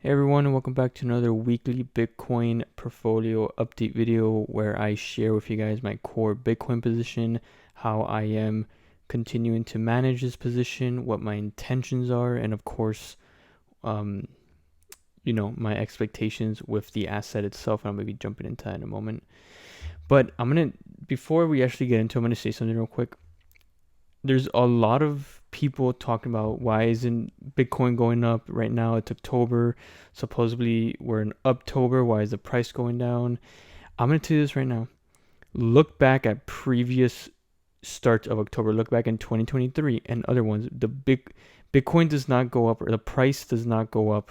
Hey everyone, and welcome back to another weekly Bitcoin portfolio update video where I share with you guys my core Bitcoin position, how I am continuing to manage this position, what my intentions are, and of course, um, my expectations with the asset itself. And I'm gonna be jumping into that in a moment. But before we actually get into it, I'm gonna say something real quick. There's a lot of people talking about why isn't Bitcoin going up right now? It's October. Supposedly we're in October. Why is the price going down? I'm going to tell you this right now. Look back at previous starts of October. Look back in 2023 and other ones. Bitcoin does not go up, or the price does not go up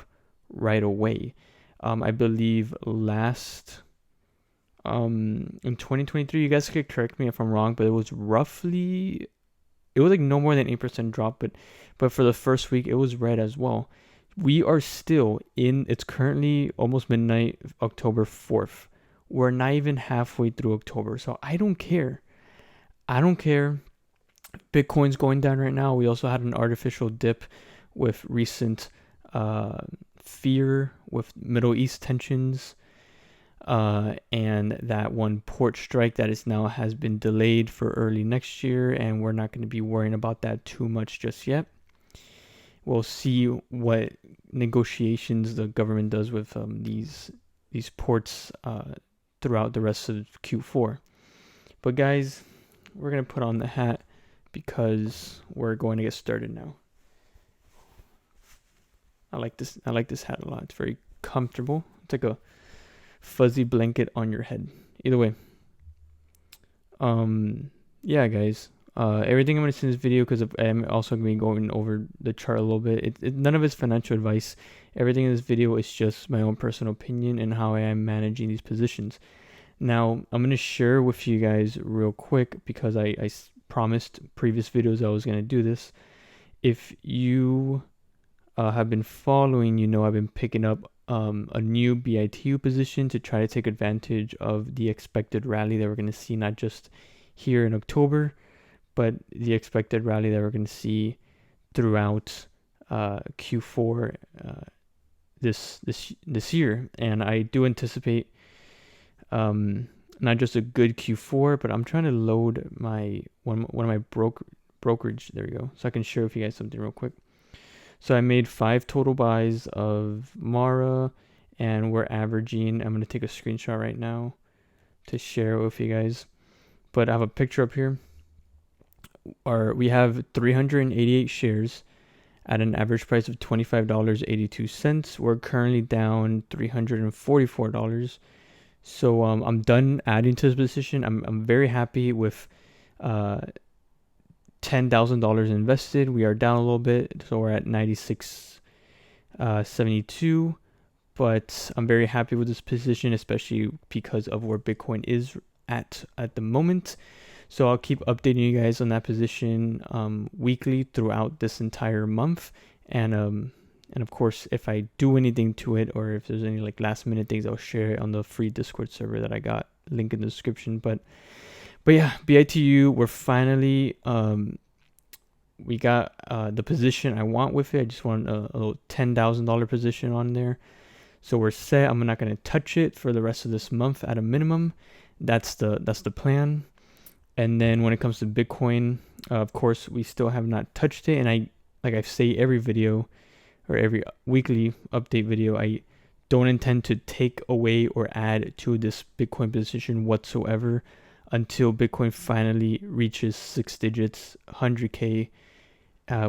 right away. I believe in 2023, you guys could correct me if I'm wrong, but it was like no more than 8% drop, but for the first week it was red as well. We are still it's currently almost midnight, October 4th. We're not even halfway through October, so I don't care. Bitcoin's going down right now. We also had an artificial dip with recent fear with Middle East tensions, and that one port strike that is now has been delayed for early next year, and we're not going to be worrying about that too much just yet. We'll see what negotiations the government does with these ports throughout the rest of Q4. But guys, we're going to put on the hat because we're going to get started now. I like this hat a lot. It's very comfortable. It's like a fuzzy blanket on your head. Either way, yeah, guys. Everything I'm gonna say in this video, because I'm also gonna be going over the chart a little bit. None of it's financial advice. Everything in this video is just my own personal opinion and how I am managing these positions. Now, I'm gonna share with you guys real quick because I promised previous videos I was gonna do this. If you have been following, I've been picking up a new BITU position to try to take advantage of the expected rally that we're going to see, not just here in October, but the expected rally that we're going to see throughout Q4 this year. And I do anticipate not just a good Q4, but I'm trying to load my one of my brokerage. There we go, so I can share with you guys something real quick. So I made 5 total buys of Mara, and we're averaging, I'm going to take a screenshot right now to share with you guys, but I have a picture up here. We have 388 shares at an average price of $25.82. We're currently down $344. So I'm done adding to this position. I'm very happy with $10,000 invested. We are down a little bit, so we're at 96.72, but I'm very happy with this position, especially because of where Bitcoin is at the moment. So I'll keep updating you guys on that position weekly throughout this entire month, and of course, if I do anything to it, or if there's any like last minute things, I'll share it on the free Discord server that I got, link in the description. But yeah, BITU, we're finally, we got the position I want with it. I just want a little $10,000 position on there. So we're set. I'm not going to touch it for the rest of this month at a minimum. That's the plan. And then when it comes to Bitcoin, of course, we still have not touched it. And I say every video or every weekly update video, I don't intend to take away or add to this Bitcoin position whatsoever until Bitcoin finally reaches 6 digits, 100K,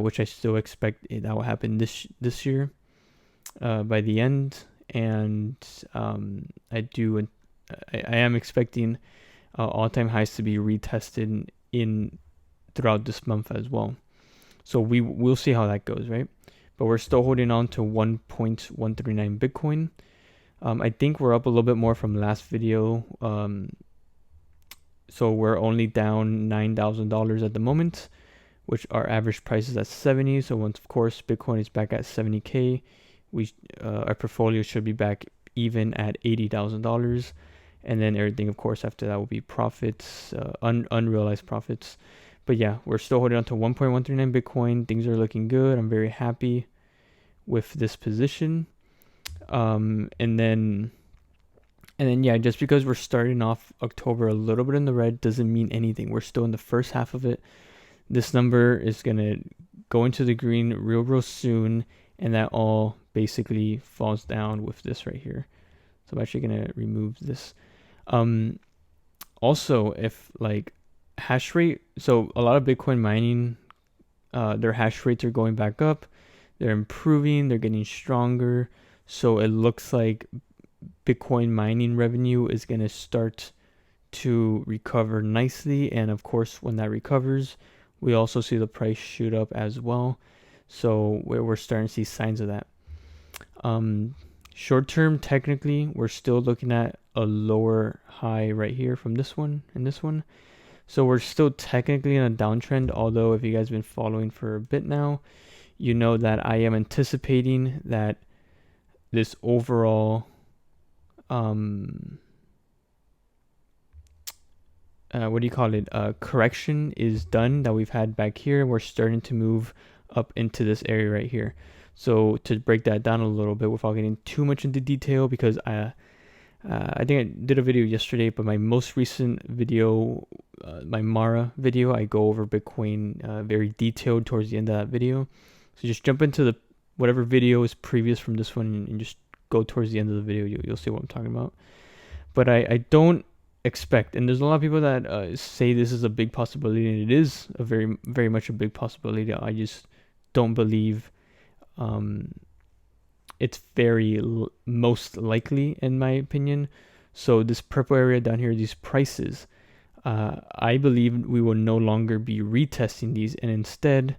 which I still expect that will happen this year by the end. And I am expecting all-time highs to be retested throughout this month as well. So we'll see how that goes, right? But we're still holding on to 1.139 Bitcoin. I think we're up a little bit more from last video. So we're only down $9,000 at the moment, which our average price is at 70. So once, of course, Bitcoin is back at 70K, our portfolio should be back even at $80,000. And then everything, of course, after that will be profits, unrealized profits. But yeah, we're still holding on to 1.139 Bitcoin. Things are looking good. I'm very happy with this position. And then yeah, just because we're starting off October a little bit in the red doesn't mean anything. We're still in the first half of it. This number is gonna go into the green real soon, and that all basically falls down with this right here. So I'm actually gonna remove this. Also, if like hash rate, so a lot of Bitcoin mining, their hash rates are going back up. They're improving. They're getting stronger. So it looks like Bitcoin mining revenue is gonna start to recover nicely, and of course, when that recovers, we also see the price shoot up as well. So we're starting to see signs of that. Short term, technically, we're still looking at a lower high right here from this one and this one. So we're still technically in a downtrend, although if you guys have been following for a bit now, you know that I am anticipating that this overall what do you call it? Correction is done that we've had back here. We're starting to move up into this area right here. So to break that down a little bit without getting too much into detail, because I think I did a video yesterday, but my most recent video, my Mara video, I go over Bitcoin very detailed towards the end of that video. So just jump into the whatever video is previous from this one and just go towards the end of the video. You'll see what I'm talking about. But I don't expect, and there's a lot of people that say this is a big possibility, and it is a very much a big possibility. I just don't believe it's very most likely, in my opinion. So this purple area down here, these prices, I believe we will no longer be retesting these, and instead,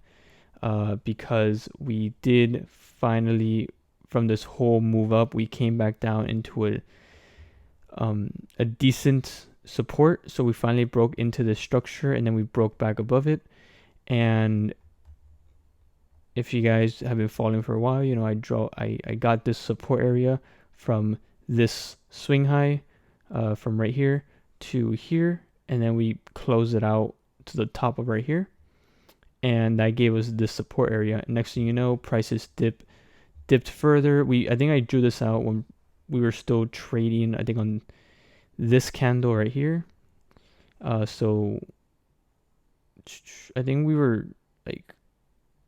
because we did finally, from this whole move up, we came back down into a decent support. So we finally broke into this structure, and then we broke back above it. And if you guys have been following for a while, you know I got this support area from this swing high, from right here to here, and then we close it out to the top of right here, and that gave us this support area. Next thing you know, prices dipped further. I think I drew this out when we were still trading, I think, on this candle right here. So I think we were like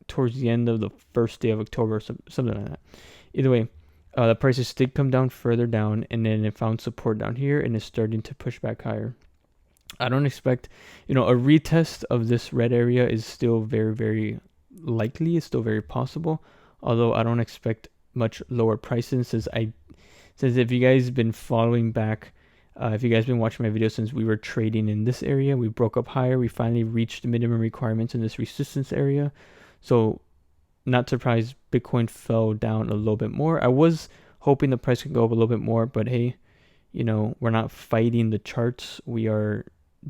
towards the end of the first day of October, or something like that. Either way, the prices did come down further down, and then it found support down here, and it's starting to push back higher. I don't expect, a retest of this red area is still very likely. It's still very possible, although I don't expect much lower prices, since if you guys have been following back, if you guys have been watching my video since we were trading in this area, we broke up higher. We finally reached the minimum requirements in this resistance area. So not surprised Bitcoin fell down a little bit more. I was hoping the price could go up a little bit more, but hey, we're not fighting the charts. We are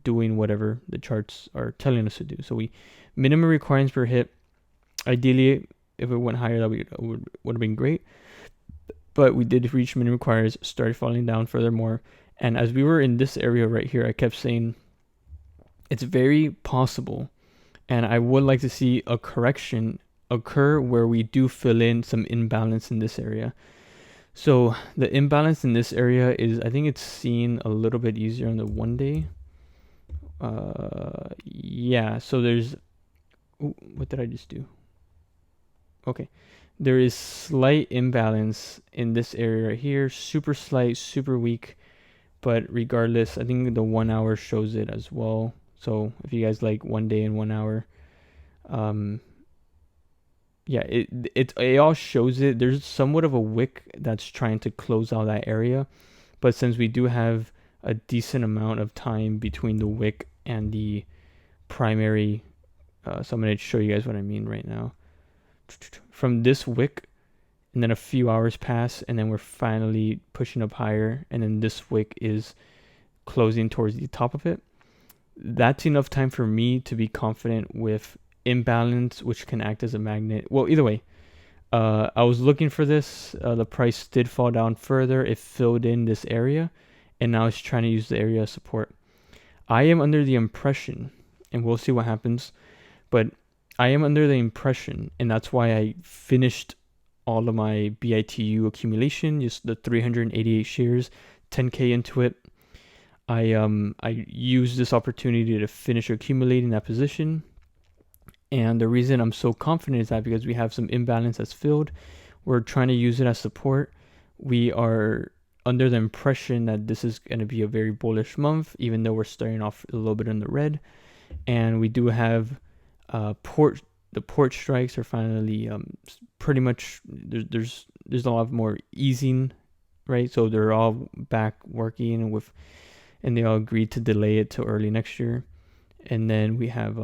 doing whatever the charts are telling us to do. So minimum requirements were hit. Ideally, if it went higher, that would have been great. But we did reach minimum requirements, started falling down furthermore. And as we were in this area right here, I kept saying it's very possible, and I would like to see a correction occur where we do fill in some imbalance in this area. So the imbalance in this area is, I think it's seen a little bit easier on the 1 day. Yeah, so there's, what did I just do? Okay, there is slight imbalance in this area right here, super slight, super weak. But regardless, I think the 1 hour shows it as well. So if you guys like 1 day and 1 hour, yeah, it all shows it. There's somewhat of a wick that's trying to close out that area, but since we do have a decent amount of time between the wick and the primary, so I'm going to show you guys what I mean right now. From this wick, and then a few hours pass, and then we're finally pushing up higher, and then this wick is closing towards the top of it. That's enough time for me to be confident with imbalance, which can act as a magnet. Well, either way, I was looking for this. The price did fall down further. It filled in this area, and now it's trying to use the area of support. I am under the impression, and we'll see what happens, but I am under the impression, and that's why I finished all of my BITU accumulation, just the 388 shares, 10K into it. I used this opportunity to finish accumulating that position. And the reason I'm so confident is that because we have some imbalance that's filled. We're trying to use it as support. We are under the impression that this is going to be a very bullish month, even though we're starting off a little bit in the red. And we do have the port strikes are finally pretty much there's a lot more easing, right? So they're all back working and they all agreed to delay it till early next year. And then we have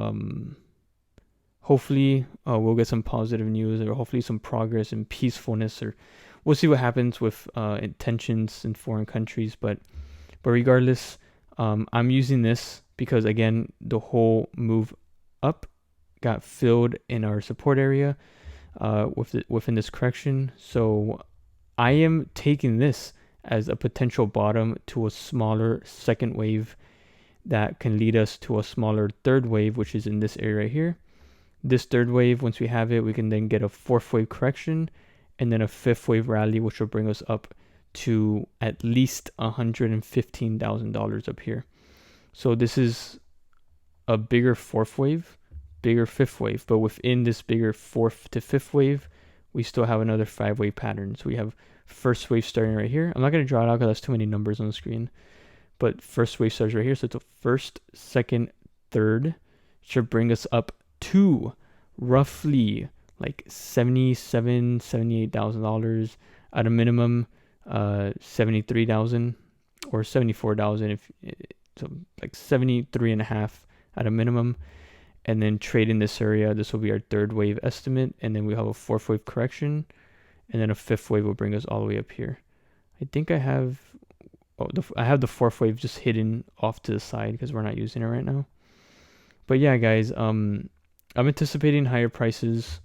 hopefully we'll get some positive news, or hopefully some progress and peacefulness, or we'll see what happens with tensions in foreign countries. But regardless, I'm using this because, again, the whole move up got filled in our support area within this correction. So I am taking this as a potential bottom to a smaller second wave that can lead us to a smaller third wave, which is in this area right here. This third wave, once we have it, we can then get a fourth wave correction and then a fifth wave rally, which will bring us up to at least $115,000 up here. So this is a bigger fourth wave, bigger fifth wave, but within this bigger fourth to fifth wave, we still have another 5-wave pattern. So we have first wave starting right here. I'm not going to draw it out because that's too many numbers on the screen, but first wave starts right here. So it's a first, second, third, should bring us up to roughly like $78,000 at a minimum, 73,000 or 74,000 if so, like 73.5 at a minimum. And then trade in this area. This will be our third wave estimate, and then we have a fourth wave correction, and then a fifth wave will bring us all the way up here. I think I have I have the fourth wave just hidden off to the side because we're not using it right now. But yeah, guys, I'm anticipating higher prices.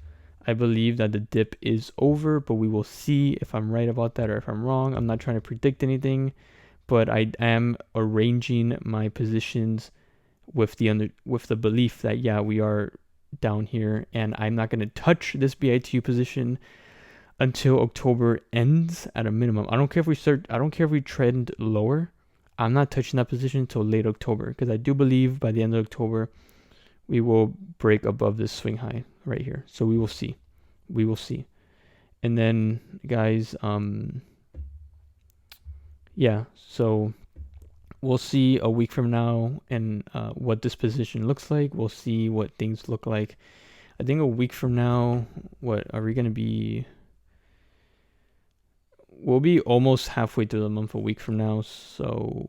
I believe that the dip is over, but we will see if I'm right about that or if I'm wrong. I'm not trying to predict anything, but I am arranging my positions with the belief that, yeah, we are down here, and I'm not going to touch this BITU position until October ends at a minimum. I don't care if we trend lower. I'm not touching that position until late October, because I do believe by the end of October we will break above this swing high right here. So we will see. And then, guys, yeah, so we'll see a week from now and what this position looks like. We'll see what things look like. I think a week from now, what are we going to be? We'll be almost halfway through the month a week from now. So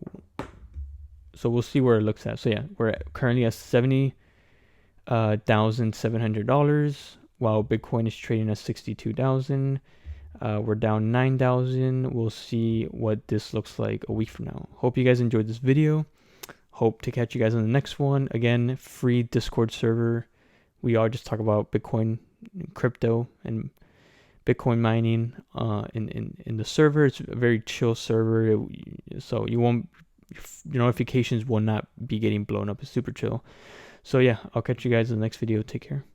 we'll see where it looks at. So yeah, we're currently at $70,700 while Bitcoin is trading at 62,000. We're down 9,000. We'll see what this looks like a week from now. Hope you guys enjoyed this video. Hope to catch you guys on the next one. Again, free Discord server. We all just talk about Bitcoin, crypto, and Bitcoin mining in the server. It's a very chill server, so your notifications will not be getting blown up. It's super chill. So yeah, I'll catch you guys in the next video. Take care.